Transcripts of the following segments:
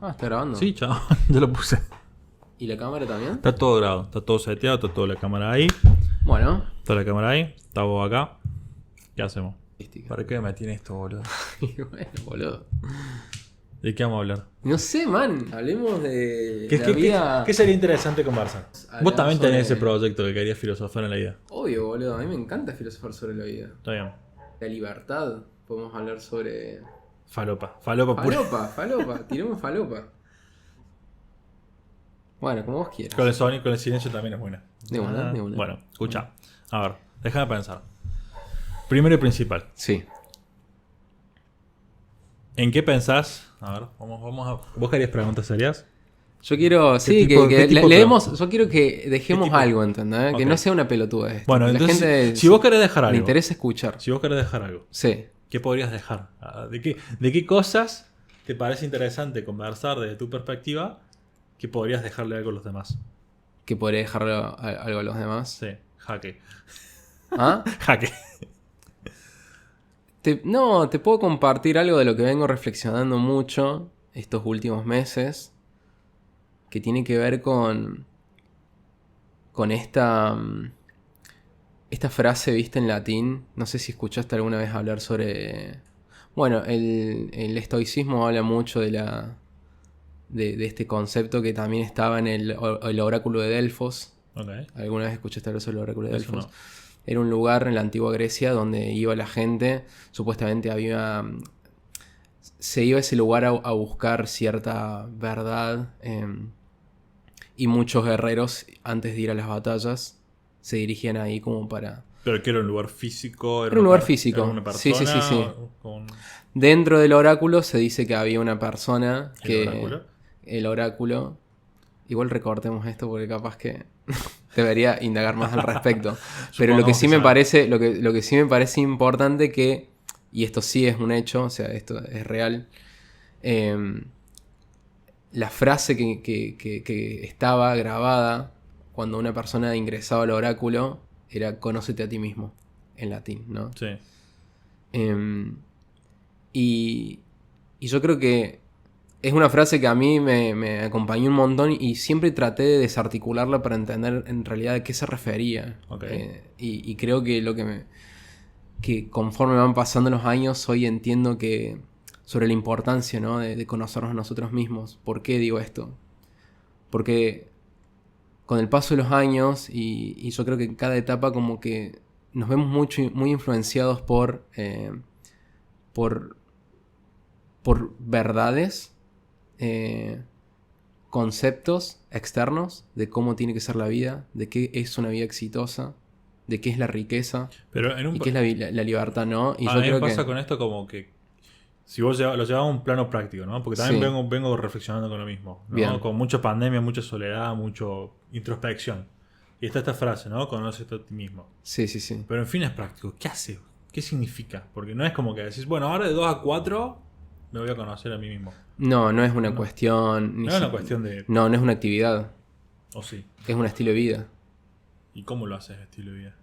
Ah, está grabando. Sí, chao, ya lo puse. ¿Y la cámara también? Está todo grabado, está todo seteado, está toda la cámara ahí. Bueno. Está la cámara ahí, está vos acá. ¿Qué hacemos? Mística. ¿Para qué me tiene esto, boludo? Y bueno, boludo. ¿De qué vamos a hablar? No sé, man. Hablemos de ¿Qué, la qué- vida. qué sería interesante conversar? Hablar Vos también tenés sobre- ese proyecto que querías filosofar en la vida. Obvio, boludo. A mí me encanta filosofar sobre la vida. Está bien. La libertad. Podemos hablar sobre... Falopa. Falopa pura. Falopa, falopa. Tiremos falopa. Bueno, como vos quieras. Con el sonido, con el silencio también es buena. De una, de una. Bueno, escucha. A ver, déjame pensar. Primero y principal. Sí. ¿En qué pensás? A ver, vamos a... ¿Vos querías preguntas serias? Yo quiero, sí, tipo- que qué tipo le de- demos, yo quiero que dejemos ¿Qué tipo? algo, ¿entendés? Que Ok. no sea una pelotuda esto. Bueno, La entonces, gente si vos querés dejar le algo. interesa escuchar. Si vos querés dejar algo. Sí. ¿Qué podrías dejar? ¿De qué cosas te parece interesante conversar desde tu perspectiva que podrías dejarle algo a los demás? Que podría dejarle algo a los demás. Sí, jaque. ¿Ah? Jaque. No, te puedo compartir algo de lo que vengo reflexionando mucho estos últimos meses. Que tiene que ver con esta, esta frase vista en latín. No sé si escuchaste alguna vez hablar sobre... Bueno, el estoicismo habla mucho de este concepto que también estaba en el oráculo de Delfos. Ok. ¿Alguna vez escuchaste hablar sobre el oráculo de Eso Delfos? no. Era un lugar en la antigua Grecia donde iba la gente. Supuestamente se iba a ese lugar a buscar cierta verdad. Y muchos guerreros, antes de ir a las batallas, se dirigían ahí como para... Pero que era un lugar físico. Era un lugar físico. Era una Sí, persona. sí. Con Dentro del oráculo se dice que había una persona que... el oráculo. El oráculo. Igual recortemos esto porque capaz que debería indagar más al respecto. Pero lo que Supongamos sí que me sabe. parece, lo que sí me parece importante que, y esto sí es un hecho, o sea, esto es real, la frase que estaba grabada cuando una persona ingresaba al oráculo era "conócete a ti mismo", en latín, ¿no? Sí. Y yo creo que es una frase que a mí me acompañó un montón y siempre traté de desarticularla para entender en realidad a qué se refería. Ok. Y creo que que conforme van pasando los años, hoy entiendo que sobre la importancia, ¿no? de conocernos a nosotros mismos. ¿Por qué digo esto? Porque con el paso de los años, y yo creo que en cada etapa como que nos vemos muy influenciados por verdades, conceptos externos de cómo tiene que ser la vida, de qué es una vida exitosa, de qué es la riqueza Pero en un... y qué es la libertad, ¿no? Y a yo mí me creo pasa que... con esto como que si vos lo llevas a un plano práctico, ¿no? Porque también Sí. vengo reflexionando con lo mismo, ¿no? Bien. Con mucha pandemia, mucha soledad, mucho introspección. Y está esta frase, ¿no? Conócete a ti mismo. Sí, sí, sí. Pero en fin es práctico. ¿Qué hace? ¿Qué significa? Porque no es como que decís, bueno, ahora de 2 a 4 me voy a conocer a mí mismo. No, no es una No. cuestión... No es una cuestión de... No, no es una actividad. O sí. Es un estilo de vida. ¿Y cómo lo haces estilo de vida?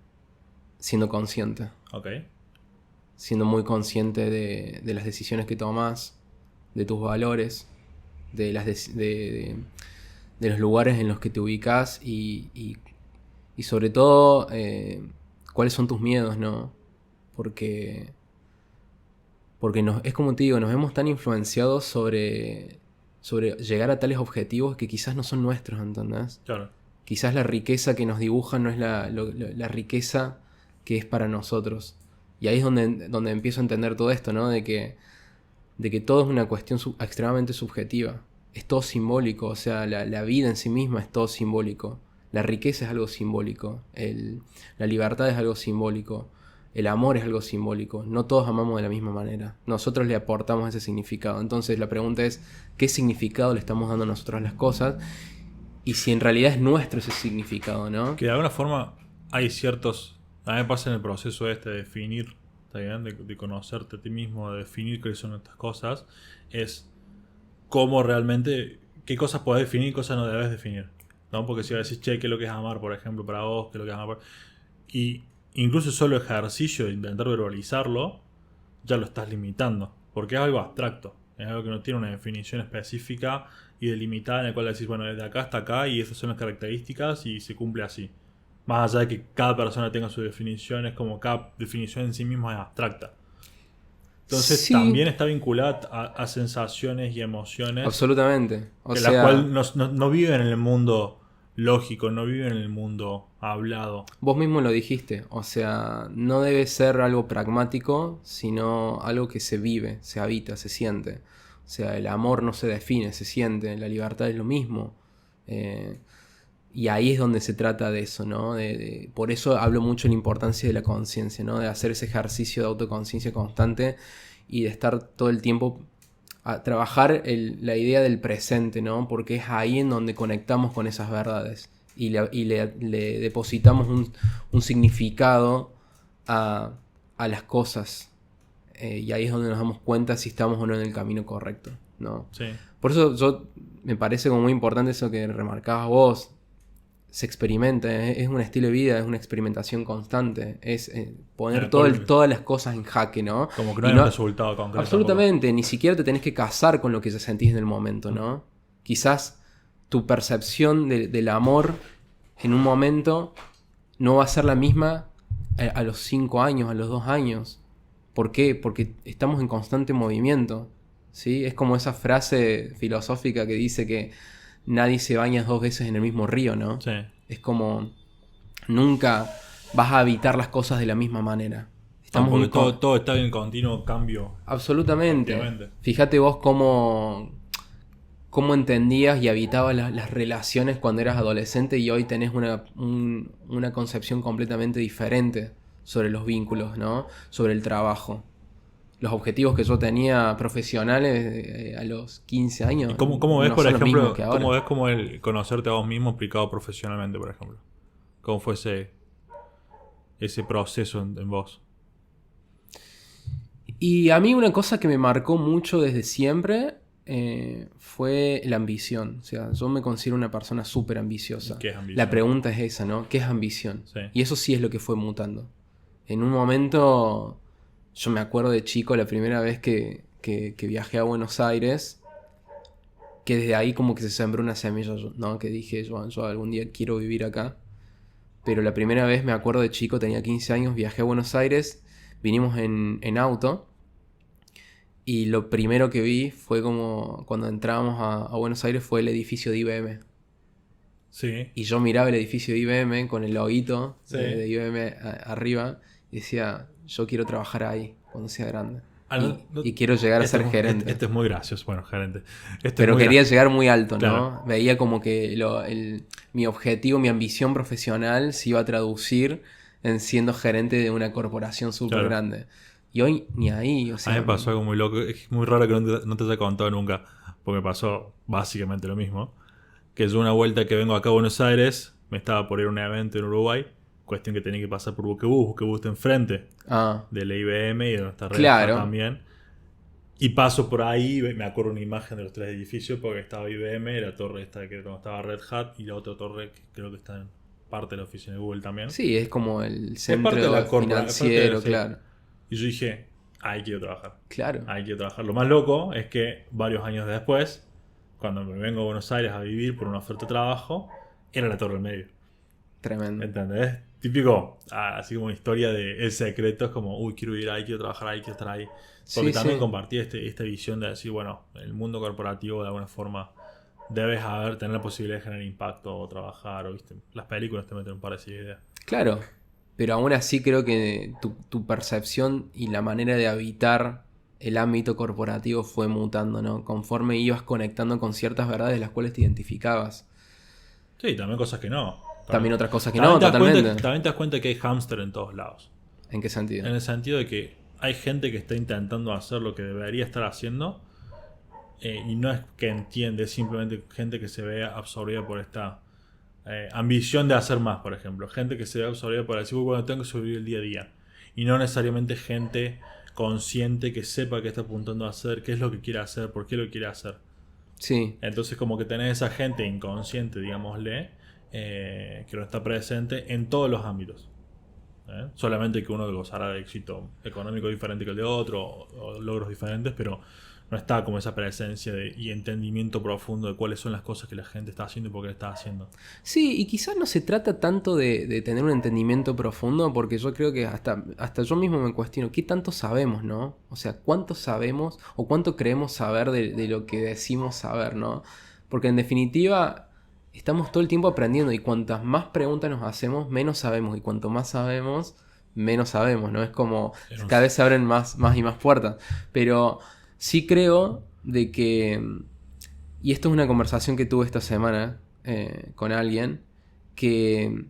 Siendo consciente. Ok. Siendo muy consciente de las decisiones que tomas, de tus valores, de los lugares en los que te ubicas y sobre todo cuáles son tus miedos, ¿no? Porque es como te digo, nos vemos tan influenciados sobre llegar a tales objetivos que quizás no son nuestros, ¿entendés? Claro. Quizás la riqueza que nos dibujan no es la riqueza que es para nosotros. Y ahí es donde empiezo a entender todo esto, ¿no? De que todo es una cuestión extremadamente subjetiva. Es todo simbólico, o sea, la vida en sí misma es todo simbólico. La riqueza es algo simbólico. La libertad es algo simbólico. El amor es algo simbólico. No todos amamos de la misma manera. Nosotros le aportamos ese significado. Entonces la pregunta es, ¿qué significado le estamos dando nosotros a las cosas? Y si en realidad es nuestro ese significado, ¿no? Que de alguna forma hay ciertos... A mí me pasa en el proceso de definir, ¿está bien? De conocerte a ti mismo, de definir qué son estas cosas, es cómo realmente, qué cosas podés definir y qué cosas no debes definir, ¿no? Porque si decís, che, qué es lo que es amar, por ejemplo, para vos, qué es lo que es amar, y incluso solo ejercicio de intentar verbalizarlo, ya lo estás limitando, porque es algo abstracto. Es algo que no tiene una definición específica y delimitada en la cual decís, bueno, desde acá hasta acá y esas son las características y se cumple así. Más allá de que cada persona tenga su definición, es como cada definición en sí misma es abstracta. Entonces Sí, también está vinculada a sensaciones y emociones absolutamente. O que la sea, cual no viven en el mundo lógico, no viven en el mundo hablado. vos mismo lo dijiste. O sea, no debe ser algo pragmático, sino algo que se vive, se habita, se siente. O sea, el amor no se define, se siente. La libertad es lo mismo. Eh, y ahí es donde se trata de eso, ¿no? Por eso hablo mucho de la importancia de la conciencia, ¿no? De hacer ese ejercicio de autoconciencia constante y de estar todo el tiempo a trabajar la idea del presente, ¿no? Porque es ahí en donde conectamos con esas verdades y le depositamos un significado a las cosas. Y ahí es donde nos damos cuenta si estamos o no en el camino correcto, ¿no? Sí. Por eso me parece como muy importante eso que remarcabas vos. Se experimenta, es un estilo de vida, es una experimentación constante, es poner todas las cosas en jaque, ¿no? Como que no Y hay un resultado concreto. absolutamente, ni siquiera te tenés que casar con lo que ya sentís en el momento, ¿no? Quizás tu percepción del amor en un momento no va a ser la misma a los 5 años, a los 2 años. ¿Por qué? Porque estamos en constante movimiento, ¿sí? Es como esa frase filosófica que dice que nadie se baña 2 veces en el mismo río, ¿no? Sí. Es como nunca vas a habitar las cosas de la misma manera. No, porque todo está en continuo cambio. Absolutamente. Continuamente. Fíjate vos cómo entendías y habitabas las relaciones cuando eras adolescente y hoy tenés una concepción completamente diferente sobre los vínculos, ¿no? Sobre el trabajo. Los objetivos que yo tenía profesionales a los 15 años. ¿Y cómo ves, no por son los ejemplo, mismos que ahora. cómo ves como el conocerte a vos mismo aplicado profesionalmente, por ejemplo? ¿Cómo fue ese proceso en vos? Y a mí una cosa que me marcó mucho desde siempre fue la ambición. O sea, yo me considero una persona súper ambiciosa. ¿Qué es ambición? La pregunta es esa, ¿no? ¿Qué es ambición? Sí. Y eso sí es lo que fue mutando. En un momento, yo me acuerdo de chico, la primera vez que viajé a Buenos Aires, que desde ahí como que se sembró una semilla, ¿no? Que dije, yo algún día quiero vivir acá. Pero la primera vez, me acuerdo de chico, tenía 15 años, viajé a Buenos Aires, vinimos en auto. Y lo primero que vi fue como cuando entrábamos a Buenos Aires fue el edificio de IBM. Sí. Y yo miraba el edificio de IBM con el loguito Sí. de IBM arriba y decía, yo quiero trabajar ahí cuando sea grande. Y quiero llegar a ser gerente. Este es muy gracioso, bueno, gerente. Pero quería llegar muy alto, ¿no? Claro. Veía como que mi objetivo, mi ambición profesional se iba a traducir en siendo gerente de una corporación súper Claro. grande. Y hoy ni ahí, o sea... A mí me pasó algo muy loco. Es muy raro que no te haya contado nunca. Porque me pasó básicamente lo mismo. Que yo una vuelta que vengo acá a Buenos Aires, me estaba por ir a un evento en Uruguay. Cuestión que tenía que pasar por Buquebus. Buquebus está enfrente de la IBM y de nuestra red Claro. también. Y paso por ahí, me acuerdo una imagen de los 3 edificios porque estaba IBM, la torre esta que estaba Red Hat y la otra torre que creo que está en parte de la oficina de Google también. Sí, es como el Es parte de centro la financiero, sí. claro. Y yo dije, ahí quiero trabajar. Claro. Ahí quiero trabajar. Lo más loco es que varios años después, cuando me vengo a Buenos Aires a vivir por una oferta de trabajo, era la Torre del Medio. Tremendo. ¿Entendés? Típico, así como una historia de El Secreto, es como, uy, quiero ir ahí, quiero trabajar ahí, quiero estar ahí. Porque Sí, también sí. compartí esta visión de decir, bueno, el mundo corporativo de alguna forma debes tener la posibilidad de generar impacto o trabajar, o viste, las películas te meten un par de ideas. Claro. Pero aún así creo que tu percepción y la manera de habitar el ámbito corporativo fue mutando, ¿no? Conforme ibas conectando con ciertas verdades de las cuales te identificabas. Sí, también cosas que no. También otras cosas que también no, te das totalmente. también te das cuenta que hay hámster en todos lados. ¿En qué sentido? En el sentido de que hay gente que está intentando hacer lo que debería estar haciendo y no es que entiende, es simplemente gente que se ve absorbida por esta ambición de hacer más, por ejemplo. Gente que se ve absorbida por decir, bueno, tengo que sobrevivir el día a día. Y no necesariamente gente consciente que sepa qué está apuntando a hacer, qué es lo que quiere hacer, por qué lo quiere hacer. Sí. Entonces como que tenés esa gente inconsciente, digámosle, que no está presente en todos los ámbitos. Solamente que uno gozará de éxito económico diferente que el de otro o logros diferentes, pero no está como esa presencia y entendimiento profundo de cuáles son las cosas que la gente está haciendo y por qué la está haciendo. Sí, y quizás no se trata tanto de tener un entendimiento profundo, porque yo creo que hasta yo mismo me cuestiono, ¿qué tanto sabemos, no? O sea, ¿cuánto sabemos o cuánto creemos saber de lo que decimos saber, no? Porque en definitiva estamos todo el tiempo aprendiendo y cuantas más preguntas nos hacemos, menos sabemos, y cuanto más sabemos, menos sabemos, ¿no? Es como cada vez se abren más y más puertas. Pero sí creo de que, y esto es una conversación que tuve esta semana con alguien, que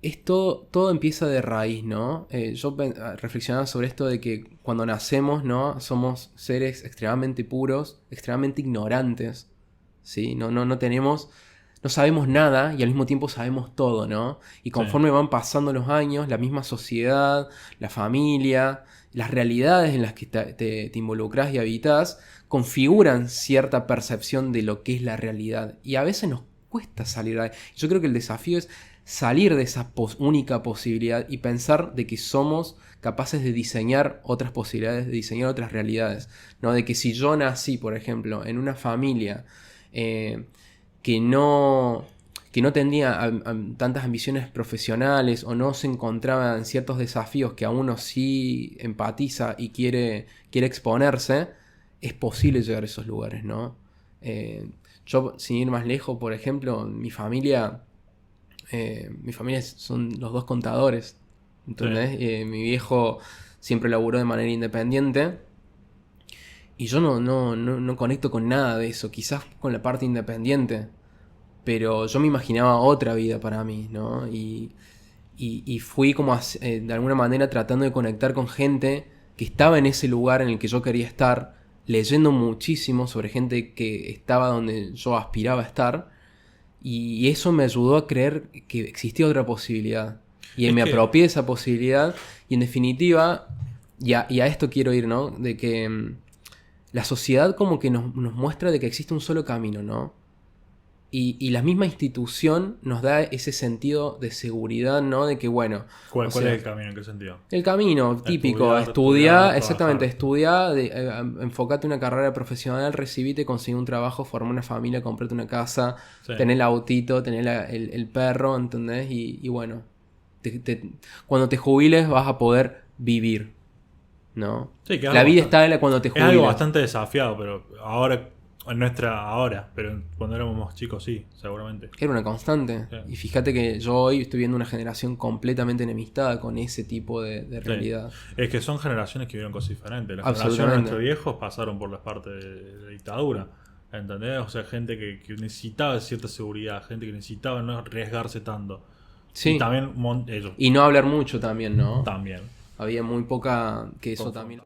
es todo empieza de raíz, ¿no? Yo reflexionaba sobre esto de que cuando nacemos, ¿no? Somos seres extremadamente puros, extremadamente ignorantes, ¿sí? No tenemos, no sabemos nada y al mismo tiempo sabemos todo, ¿no? Y conforme van pasando los años, la misma sociedad, la familia, las realidades en las que te involucras y habitas, configuran cierta percepción de lo que es la realidad. Y a veces nos cuesta salir de ahí. Yo creo que el desafío es salir de esa única posibilidad y pensar de que somos capaces de diseñar otras posibilidades, de diseñar otras realidades, ¿no? De que si yo nací, por ejemplo, en una familia que no tenía tantas ambiciones profesionales o no se encontraba en ciertos desafíos que a uno sí empatiza y quiere exponerse, es posible llegar a esos lugares, ¿no? Yo, sin ir más lejos, por ejemplo, mi familia son los dos contadores, ¿entendés? Mi viejo siempre laburó de manera independiente y yo no conecto con nada de eso, quizás con la parte independiente, pero yo me imaginaba otra vida para mí, ¿no? Y fui como de alguna manera tratando de conectar con gente que estaba en ese lugar en el que yo quería estar, leyendo muchísimo sobre gente que estaba donde yo aspiraba a estar, y eso me ayudó a creer que existía otra posibilidad. Y me apropié de esa posibilidad, y en definitiva, y a esto quiero ir, ¿no? De que la sociedad como que nos muestra de que existe un solo camino, ¿no? Y la misma institución nos da ese sentido de seguridad, ¿no? De que, bueno... ¿Cuál es el camino? ¿En qué sentido? El camino típico, estudiar, exactamente, trabajar. enfocate en una carrera profesional, recibite, conseguir un trabajo, formar una familia, comprarte una casa, Sí. tener el autito, tener el perro, ¿entendés? Y bueno, cuando te jubiles vas a poder vivir, ¿no? Sí, que la vida está cuando te es jubiles. algo bastante desafiado, pero ahora, pero cuando éramos más chicos sí, seguramente. Era una constante. Sí. Y fíjate que yo hoy estoy viendo una generación completamente enemistada con ese tipo de realidad. Sí. Es que son generaciones que vivieron cosas diferentes. Las generaciones de Absolutamente. nuestros viejos pasaron por las partes de dictadura. ¿Entendés? O sea, gente que necesitaba cierta seguridad, gente que necesitaba no arriesgarse tanto. Sí. Y también ellos. Y no hablar mucho también, ¿no? También. Había muy poca que eso también...